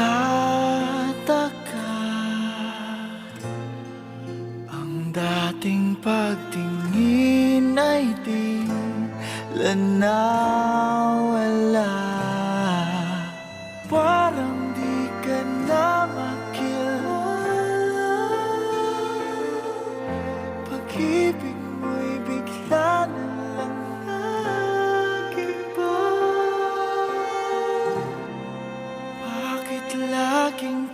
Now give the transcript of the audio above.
nagtataka, ang dating pagtingin ay tila nawala. Parang di ka na makilala, pag-ibig mo'y bigla na lang nag-iba. Bakit laging